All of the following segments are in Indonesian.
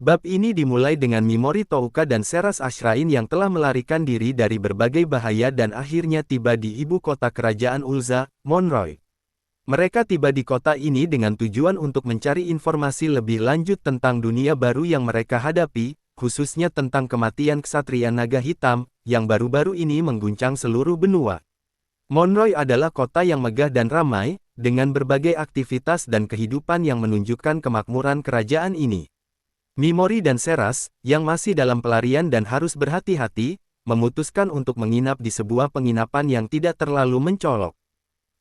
Bab ini dimulai dengan Mimori Touka dan Seras Ashrain yang telah melarikan diri dari berbagai bahaya dan akhirnya tiba di ibu kota kerajaan Ulza, Monroy. Mereka tiba di kota ini dengan tujuan untuk mencari informasi lebih lanjut tentang dunia baru yang mereka hadapi, khususnya tentang kematian Ksatria Naga Hitam, yang baru-baru ini mengguncang seluruh benua. Monroy adalah kota yang megah dan ramai, dengan berbagai aktivitas dan kehidupan yang menunjukkan kemakmuran kerajaan ini. Mimori dan Seras, yang masih dalam pelarian dan harus berhati-hati, memutuskan untuk menginap di sebuah penginapan yang tidak terlalu mencolok.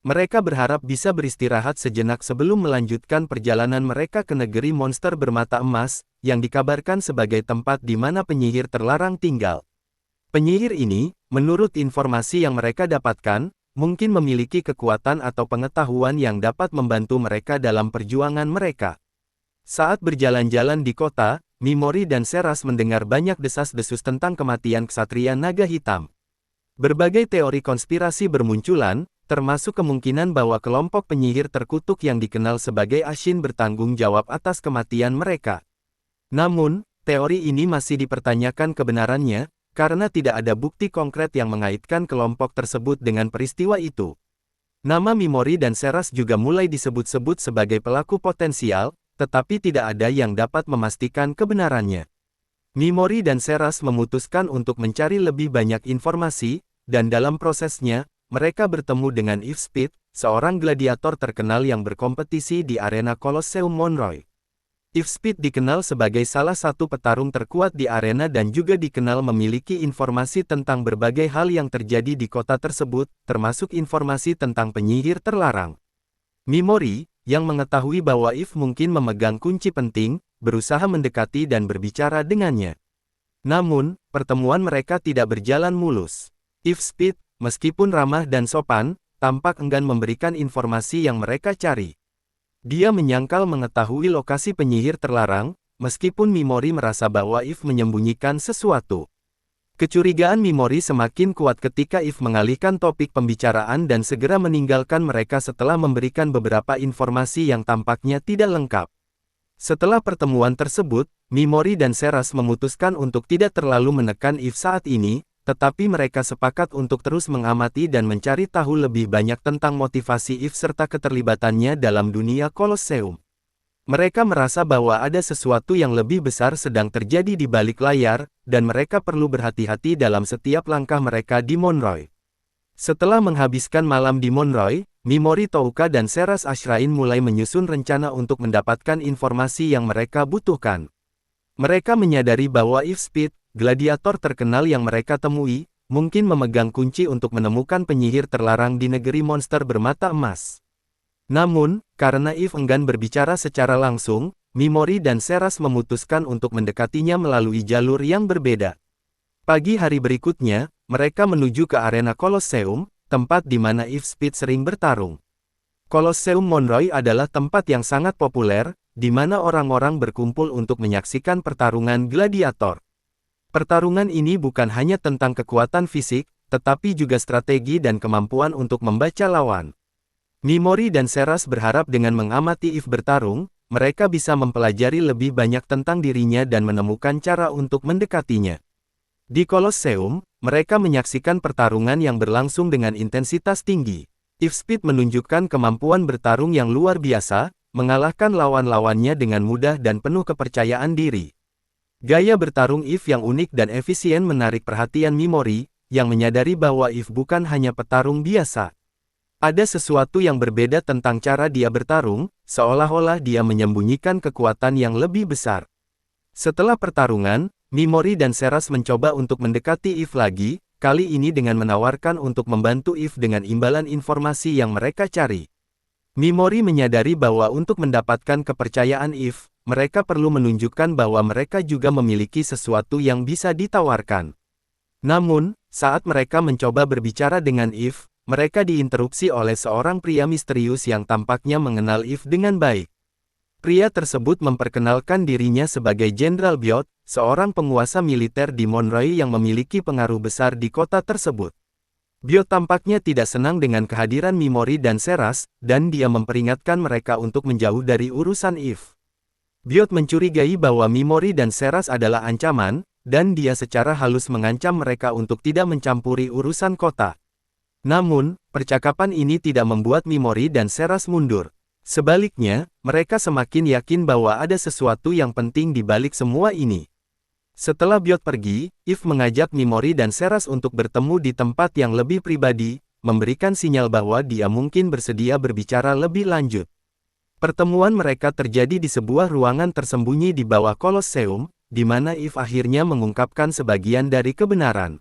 Mereka berharap bisa beristirahat sejenak sebelum melanjutkan perjalanan mereka ke negeri monster bermata emas, yang dikabarkan sebagai tempat di mana penyihir terlarang tinggal. Penyihir ini, menurut informasi yang mereka dapatkan, mungkin memiliki kekuatan atau pengetahuan yang dapat membantu mereka dalam perjuangan mereka. Saat berjalan-jalan di kota, Mimori dan Seras mendengar banyak desas-desus tentang kematian Ksatria Naga Hitam. Berbagai teori konspirasi bermunculan, termasuk kemungkinan bahwa kelompok penyihir terkutuk yang dikenal sebagai Ashin bertanggung jawab atas kematian mereka. Namun, teori ini masih dipertanyakan kebenarannya, karena tidak ada bukti konkret yang mengaitkan kelompok tersebut dengan peristiwa itu. Nama Mimori dan Seras juga mulai disebut-sebut sebagai pelaku potensial, tetapi tidak ada yang dapat memastikan kebenarannya. Mimori dan Seras memutuskan untuk mencari lebih banyak informasi, dan dalam prosesnya, mereka bertemu dengan Eve Speed, seorang gladiator terkenal yang berkompetisi di arena Colosseum Monroy. Eve Speed dikenal sebagai salah satu petarung terkuat di arena dan juga dikenal memiliki informasi tentang berbagai hal yang terjadi di kota tersebut, termasuk informasi tentang penyihir terlarang. Mimori, yang mengetahui bahwa Eve mungkin memegang kunci penting, berusaha mendekati dan berbicara dengannya. Namun, pertemuan mereka tidak berjalan mulus. Eve Speed, meskipun ramah dan sopan, tampak enggan memberikan informasi yang mereka cari. Dia menyangkal mengetahui lokasi penyihir terlarang, meskipun Mimori merasa bahwa Eve menyembunyikan sesuatu. Kecurigaan Mimori semakin kuat ketika Eve mengalihkan topik pembicaraan dan segera meninggalkan mereka setelah memberikan beberapa informasi yang tampaknya tidak lengkap. Setelah pertemuan tersebut, Mimori dan Seras memutuskan untuk tidak terlalu menekan Eve saat ini, tetapi mereka sepakat untuk terus mengamati dan mencari tahu lebih banyak tentang motivasi Eve serta keterlibatannya dalam dunia Colosseum. Mereka merasa bahwa ada sesuatu yang lebih besar sedang terjadi di balik layar, dan mereka perlu berhati-hati dalam setiap langkah mereka di Monroy. Setelah menghabiskan malam di Monroy, Mimori Touka dan Seras Ashrain mulai menyusun rencana untuk mendapatkan informasi yang mereka butuhkan. Mereka menyadari bahwa Eve Speed, gladiator terkenal yang mereka temui, mungkin memegang kunci untuk menemukan penyihir terlarang di negeri monster bermata emas. Namun, karena Eve enggan berbicara secara langsung, Mimori dan Seras memutuskan untuk mendekatinya melalui jalur yang berbeda. Pagi hari berikutnya, mereka menuju ke arena Colosseum, tempat di mana Eve Speed sering bertarung. Colosseum Monroy adalah tempat yang sangat populer, di mana orang-orang berkumpul untuk menyaksikan pertarungan gladiator. Pertarungan ini bukan hanya tentang kekuatan fisik, tetapi juga strategi dan kemampuan untuk membaca lawan. Mimori dan Seras berharap dengan mengamati Eve bertarung, mereka bisa mempelajari lebih banyak tentang dirinya dan menemukan cara untuk mendekatinya. Di Colosseum, mereka menyaksikan pertarungan yang berlangsung dengan intensitas tinggi. Eve Speed menunjukkan kemampuan bertarung yang luar biasa, mengalahkan lawan-lawannya dengan mudah dan penuh kepercayaan diri. Gaya bertarung Eve yang unik dan efisien menarik perhatian Mimori, yang menyadari bahwa Eve bukan hanya petarung biasa. Ada sesuatu yang berbeda tentang cara dia bertarung, seolah-olah dia menyembunyikan kekuatan yang lebih besar. Setelah pertarungan, Mimori dan Seras mencoba untuk mendekati Eve lagi, kali ini dengan menawarkan untuk membantu Eve dengan imbalan informasi yang mereka cari. Mimori menyadari bahwa untuk mendapatkan kepercayaan Eve, mereka perlu menunjukkan bahwa mereka juga memiliki sesuatu yang bisa ditawarkan. Namun, saat mereka mencoba berbicara dengan Eve, mereka diinterupsi oleh seorang pria misterius yang tampaknya mengenal Eve dengan baik. Pria tersebut memperkenalkan dirinya sebagai Jenderal Biot, seorang penguasa militer di Monroy yang memiliki pengaruh besar di kota tersebut. Biot tampaknya tidak senang dengan kehadiran Mimori dan Seras, dan dia memperingatkan mereka untuk menjauh dari urusan Eve. Biot mencurigai bahwa Mimori dan Seras adalah ancaman, dan dia secara halus mengancam mereka untuk tidak mencampuri urusan kota. Namun, percakapan ini tidak membuat Mimori dan Seras mundur. Sebaliknya, mereka semakin yakin bahwa ada sesuatu yang penting di balik semua ini. Setelah Biot pergi, If mengajak Mimori dan Seras untuk bertemu di tempat yang lebih pribadi, memberikan sinyal bahwa dia mungkin bersedia berbicara lebih lanjut. Pertemuan mereka terjadi di sebuah ruangan tersembunyi di bawah Kolosseum, di mana If akhirnya mengungkapkan sebagian dari kebenaran.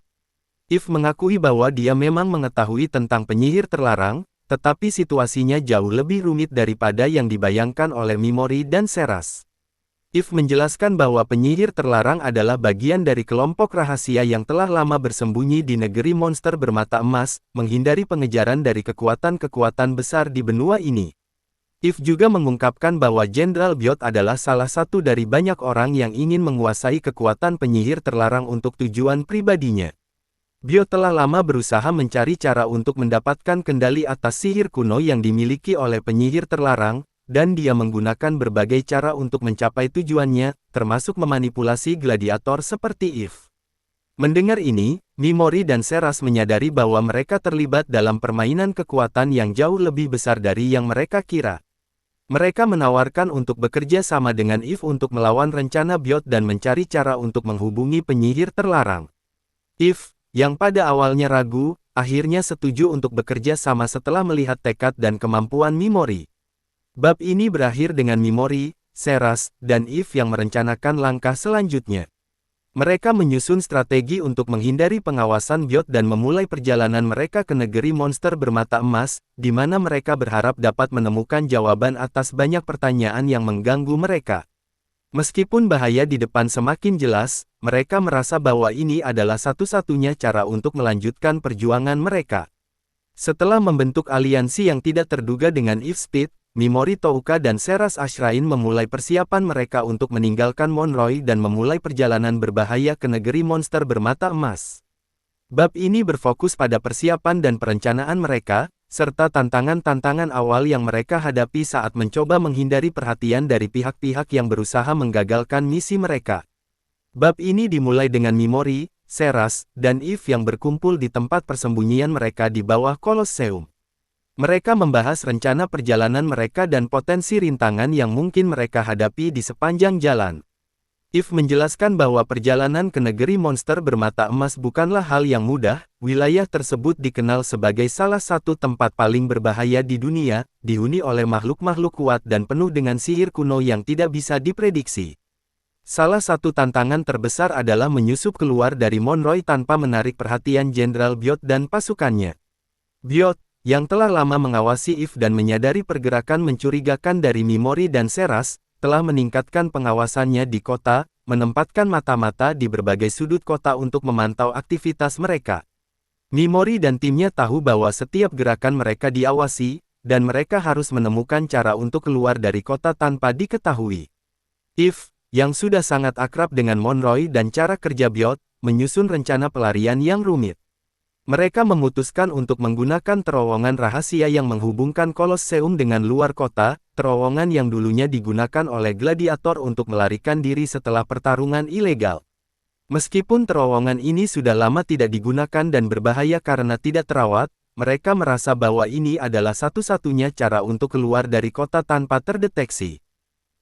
If mengakui bahwa dia memang mengetahui tentang penyihir terlarang, tetapi situasinya jauh lebih rumit daripada yang dibayangkan oleh Mimori dan Seras. If menjelaskan bahwa penyihir terlarang adalah bagian dari kelompok rahasia yang telah lama bersembunyi di negeri monster bermata emas, menghindari pengejaran dari kekuatan-kekuatan besar di benua ini. If juga mengungkapkan bahwa Jenderal Biot adalah salah satu dari banyak orang yang ingin menguasai kekuatan penyihir terlarang untuk tujuan pribadinya. Biot telah lama berusaha mencari cara untuk mendapatkan kendali atas sihir kuno yang dimiliki oleh penyihir terlarang, dan dia menggunakan berbagai cara untuk mencapai tujuannya, termasuk memanipulasi gladiator seperti If. Mendengar ini, Mimori dan Seras menyadari bahwa mereka terlibat dalam permainan kekuatan yang jauh lebih besar dari yang mereka kira. Mereka menawarkan untuk bekerja sama dengan If untuk melawan rencana Biot dan mencari cara untuk menghubungi penyihir terlarang. If, yang pada awalnya ragu, akhirnya setuju untuk bekerja sama setelah melihat tekad dan kemampuan Mimori. Bab ini berakhir dengan Mimori, Seras, dan If yang merencanakan langkah selanjutnya. Mereka menyusun strategi untuk menghindari pengawasan Biot dan memulai perjalanan mereka ke negeri monster bermata emas, di mana mereka berharap dapat menemukan jawaban atas banyak pertanyaan yang mengganggu mereka. Meskipun bahaya di depan semakin jelas, mereka merasa bahwa ini adalah satu-satunya cara untuk melanjutkan perjuangan mereka. Setelah membentuk aliansi yang tidak terduga dengan If Speed, Mimori Touka dan Seras Ashrain memulai persiapan mereka untuk meninggalkan Monroy dan memulai perjalanan berbahaya ke negeri monster bermata emas. Bab ini berfokus pada persiapan dan perencanaan mereka, serta tantangan-tantangan awal yang mereka hadapi saat mencoba menghindari perhatian dari pihak-pihak yang berusaha menggagalkan misi mereka. Bab ini dimulai dengan Mimori, Seras, dan If yang berkumpul di tempat persembunyian mereka di bawah Kolosseum. Mereka membahas rencana perjalanan mereka dan potensi rintangan yang mungkin mereka hadapi di sepanjang jalan. If menjelaskan bahwa perjalanan ke negeri monster bermata emas bukanlah hal yang mudah. Wilayah tersebut dikenal sebagai salah satu tempat paling berbahaya di dunia, dihuni oleh makhluk-makhluk kuat dan penuh dengan sihir kuno yang tidak bisa diprediksi. Salah satu tantangan terbesar adalah menyusup keluar dari Monroy tanpa menarik perhatian Jenderal Biot dan pasukannya. Biot, yang telah lama mengawasi If dan menyadari pergerakan mencurigakan dari Mimori dan Seras, telah meningkatkan pengawasannya di kota, menempatkan mata-mata di berbagai sudut kota untuk memantau aktivitas mereka. Mimori dan timnya tahu bahwa setiap gerakan mereka diawasi, dan mereka harus menemukan cara untuk keluar dari kota tanpa diketahui. If, yang sudah sangat akrab dengan Monroy dan cara kerja Biot, menyusun rencana pelarian yang rumit. Mereka memutuskan untuk menggunakan terowongan rahasia yang menghubungkan Kolosseum dengan luar kota, terowongan yang dulunya digunakan oleh gladiator untuk melarikan diri setelah pertarungan ilegal. Meskipun terowongan ini sudah lama tidak digunakan dan berbahaya karena tidak terawat, mereka merasa bahwa ini adalah satu-satunya cara untuk keluar dari kota tanpa terdeteksi.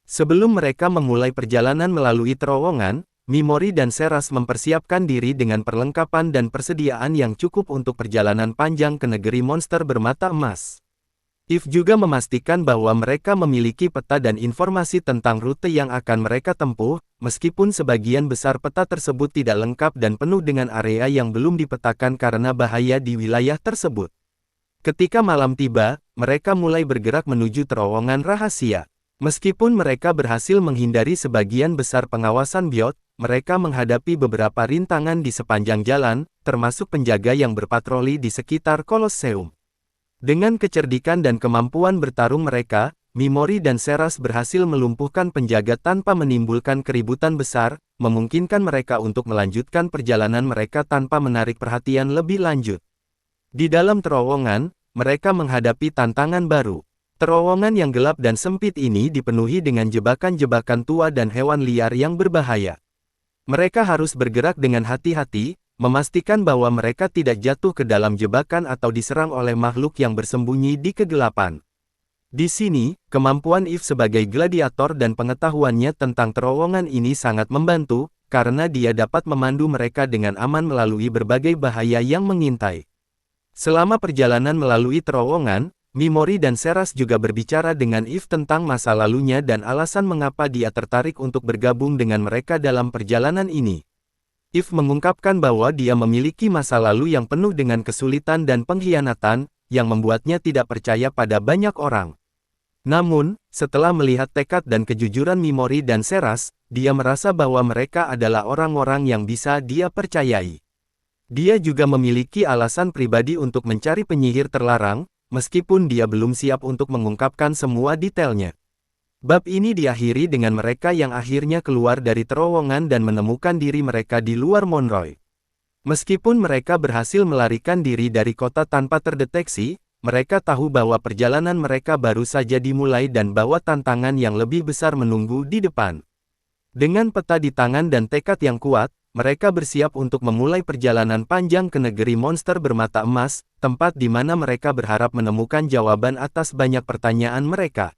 Sebelum mereka memulai perjalanan melalui terowongan, Mimori dan Seras mempersiapkan diri dengan perlengkapan dan persediaan yang cukup untuk perjalanan panjang ke negeri monster bermata emas. If juga memastikan bahwa mereka memiliki peta dan informasi tentang rute yang akan mereka tempuh, meskipun sebagian besar peta tersebut tidak lengkap dan penuh dengan area yang belum dipetakan karena bahaya di wilayah tersebut. Ketika malam tiba, mereka mulai bergerak menuju terowongan rahasia. Meskipun mereka berhasil menghindari sebagian besar pengawasan Biot, mereka menghadapi beberapa rintangan di sepanjang jalan, termasuk penjaga yang berpatroli di sekitar Kolosseum. Dengan kecerdikan dan kemampuan bertarung mereka, Mimori dan Seras berhasil melumpuhkan penjaga tanpa menimbulkan keributan besar, memungkinkan mereka untuk melanjutkan perjalanan mereka tanpa menarik perhatian lebih lanjut. Di dalam terowongan, mereka menghadapi tantangan baru. Terowongan yang gelap dan sempit ini dipenuhi dengan jebakan-jebakan tua dan hewan liar yang berbahaya. Mereka harus bergerak dengan hati-hati, memastikan bahwa mereka tidak jatuh ke dalam jebakan atau diserang oleh makhluk yang bersembunyi di kegelapan. Di sini, kemampuan Eve sebagai gladiator dan pengetahuannya tentang terowongan ini sangat membantu, karena dia dapat memandu mereka dengan aman melalui berbagai bahaya yang mengintai. Selama perjalanan melalui terowongan, Mimori dan Seras juga berbicara dengan Eve tentang masa lalunya dan alasan mengapa dia tertarik untuk bergabung dengan mereka dalam perjalanan ini. Eve mengungkapkan bahwa dia memiliki masa lalu yang penuh dengan kesulitan dan pengkhianatan, yang membuatnya tidak percaya pada banyak orang. Namun, setelah melihat tekad dan kejujuran Mimori dan Seras, dia merasa bahwa mereka adalah orang-orang yang bisa dia percayai. Dia juga memiliki alasan pribadi untuk mencari penyihir terlarang, meskipun dia belum siap untuk mengungkapkan semua detailnya. Bab ini diakhiri dengan mereka yang akhirnya keluar dari terowongan dan menemukan diri mereka di luar Monroy. Meskipun mereka berhasil melarikan diri dari kota tanpa terdeteksi, mereka tahu bahwa perjalanan mereka baru saja dimulai dan bahwa tantangan yang lebih besar menunggu di depan. Dengan peta di tangan dan tekad yang kuat, mereka bersiap untuk memulai perjalanan panjang ke negeri monster bermata emas, tempat di mana mereka berharap menemukan jawaban atas banyak pertanyaan mereka.